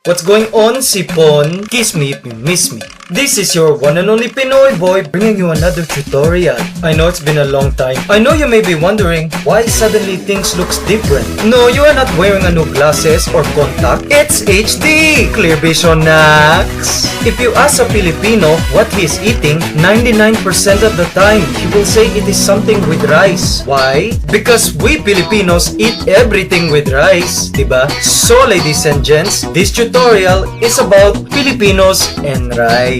What's going on, Sipon? Kiss me if you miss me. This is your one and only Pinoy boy bringing you another tutorial. I know it's been a long time. I know you may be wondering why suddenly things looks different. No, you are not wearing a new glasses or contact. It's HD! Clear vision, Nax! If you ask a Filipino what he is eating, 99% of the time, he will say it is something with rice. Why? Because we Filipinos eat everything with rice, diba? So ladies and gents, this tutorial is about Filipinos and rice.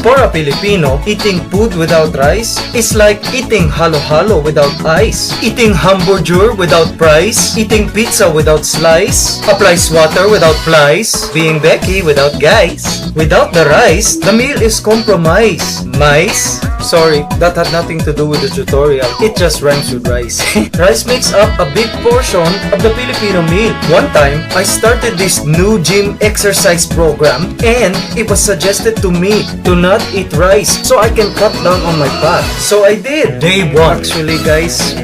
For a Filipino, eating food without rice is like eating halo-halo without ice, eating hamburger without fries, eating pizza without slice, applies water without flies, being Becky without guys. Without the rice, the meal is compromised. Mice? Sorry, that had nothing to do with the tutorial. It just rhymes with rice. Rice makes up a big portion of the Filipino meal. One time, I started this new gym exercise program and it was suggested to me to not eat rice so I can cut down on my fat. So I did. Day 1. Actually guys,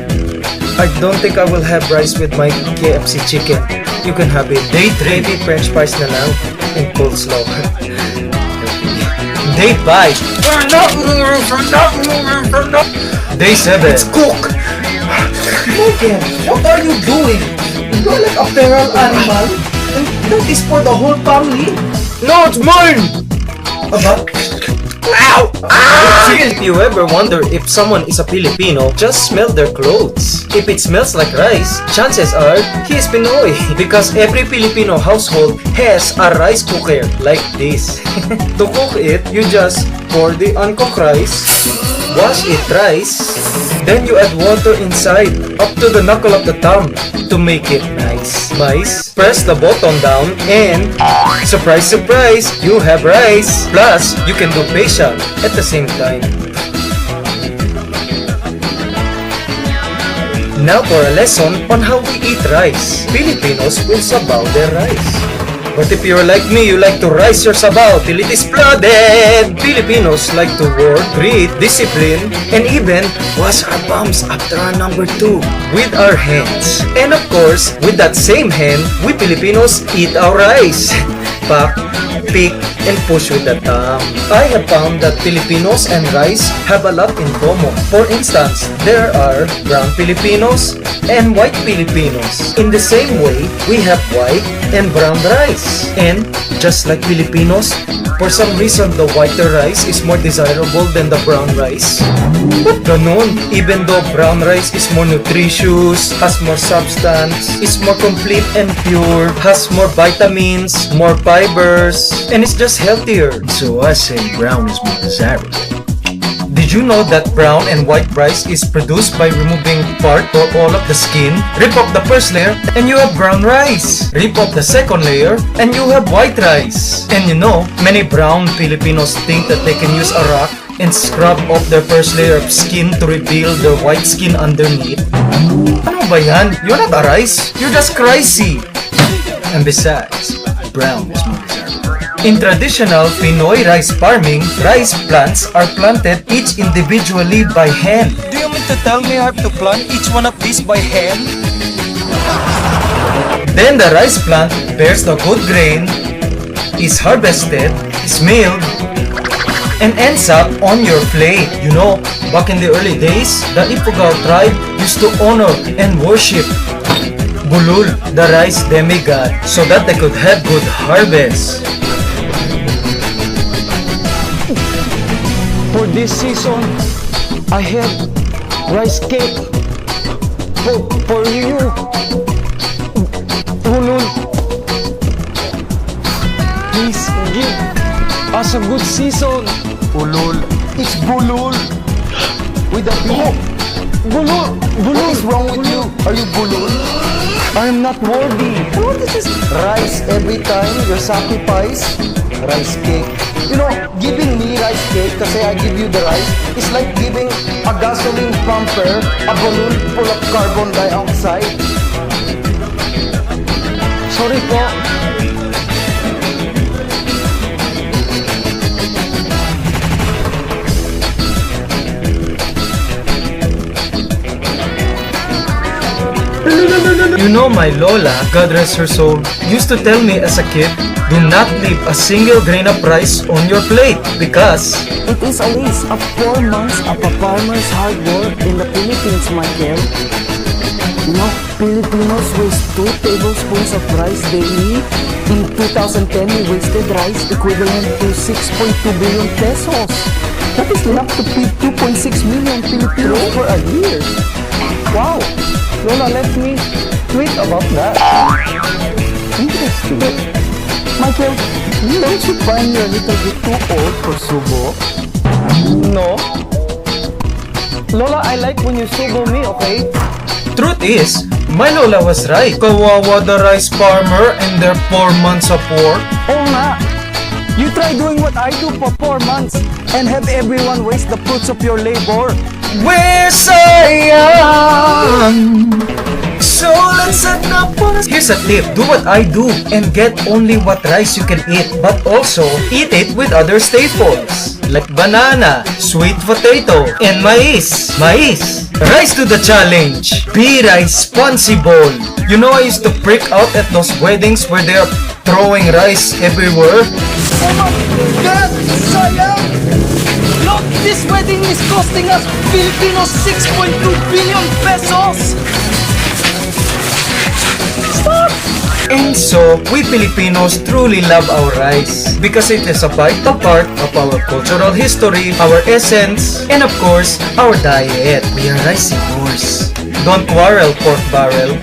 I don't think I will have rice with my KFC chicken. You can have it. Day 3. Maybe french fries na lang in coleslaw. Day 5. Day 7. It's cooked. Mikey, what are you doing? You are like a feral animal. And that is for the whole family. No, it's mine! Aba? Ow! Ow! If you ever wonder if someone is a Filipino, just smell their clothes. If it smells like rice, chances are he is Pinoy. Because every Filipino household has a rice cooker like this. To cook it, you just pour the uncooked rice, wash it thrice, then you add water inside up to the knuckle of the thumb to make it nice. Mice, press the button down and surprise, surprise, you have rice. Plus, you can do facial at the same time. Now for a lesson on how we eat rice. Filipinos will sabaw their rice. But if you're like me, you like to rice your sabaw till it is flooded. Filipinos like to work, breathe, discipline, and even wash our palms after our number 2 with our hands. And of course, with that same hand, we Filipinos eat our rice. Pack, pick, and push with the thumb. I have found that Filipinos and rice have a lot in common. For instance, there are brown Filipinos and white Filipinos. In the same way, we have white and brown rice. And just like Filipinos, for some reason the whiter rice is more desirable than the brown rice. But ganon, even though brown rice is more nutritious, has more substance, is more complete and pure, has more vitamins, more fibers, and it's just healthier. So I say brown is more desirable. Did you know that brown and white rice is produced by removing part or all of the skin? Rip off the first layer and you have brown rice. Rip off the second layer and you have white rice. And you know, many brown Filipinos think that they can use a rock and scrub off their first layer of skin to reveal their white skin underneath. Ano ba yan? You're not a rice, you're just crazy. And besides, brown is more desirable. In traditional Pinoy rice farming, rice plants are planted each individually by hand. Do you mean to tell me I have to plant each one of these by hand? Then the rice plant bears the good grain, is harvested, is milled, and ends up on your plate. You know, back in the early days, the Ifugao tribe used to honor and worship Bulul, the rice demigod, so that they could have good harvest. For this season, I have rice cake for you. Bulul, please give us a good season. Bulul. It's Bulul. With a P. Bulul, Bulul. What is wrong with you? Are you Bulul? I am not worthy. What is this? Rice every time you sacrifice rice cake. You know, giving me rice cake kasi I give you the rice is like giving a gasoline pumper a balloon full of carbon dioxide. Sorry po. You You know, my Lola, God rest her soul, used to tell me as a kid, do not leave a single grain of rice on your plate because It is a waste of 4 months of a farmer's hard work in the Philippines, Michael. You know, Filipinos waste 2 tablespoons of rice daily. In 2010, we wasted rice equivalent to 6.2 billion pesos. That is enough to feed 2.6 million Filipinos for a year. Wow! Lola, let me tweet about that. Interesting. Michael, don't you find you're a little bit too old for subo? No. Lola, I like when you subo me, okay? truth is, my Lola was right. Kawawa the rice farmer and their 4 months of work. Oo nga. You try doing what I do for 4 months and have everyone waste the fruits of your labor. We're sayang. So let's set up for us. Here's a tip. Do what I do and get only what rice you can eat, but also eat it with other staples like banana, sweet potato, and mais. Mais. Rise to the challenge. Be RICE-Ponsible. You know, I used to freak out at those weddings where they are throwing rice everywhere. Oh my God! Sayang! Look, this wedding is costing us Filipinos 6.2 billion pesos! Stop! And so, we Filipinos truly love our rice because it is a vital part of our cultural history, our essence, and of course, our diet. We are ricivores. Don't quarrel, pork barrel.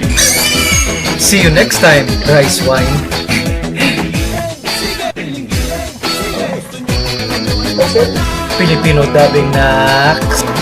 See you next time, rice wine. Filipino dubbing next.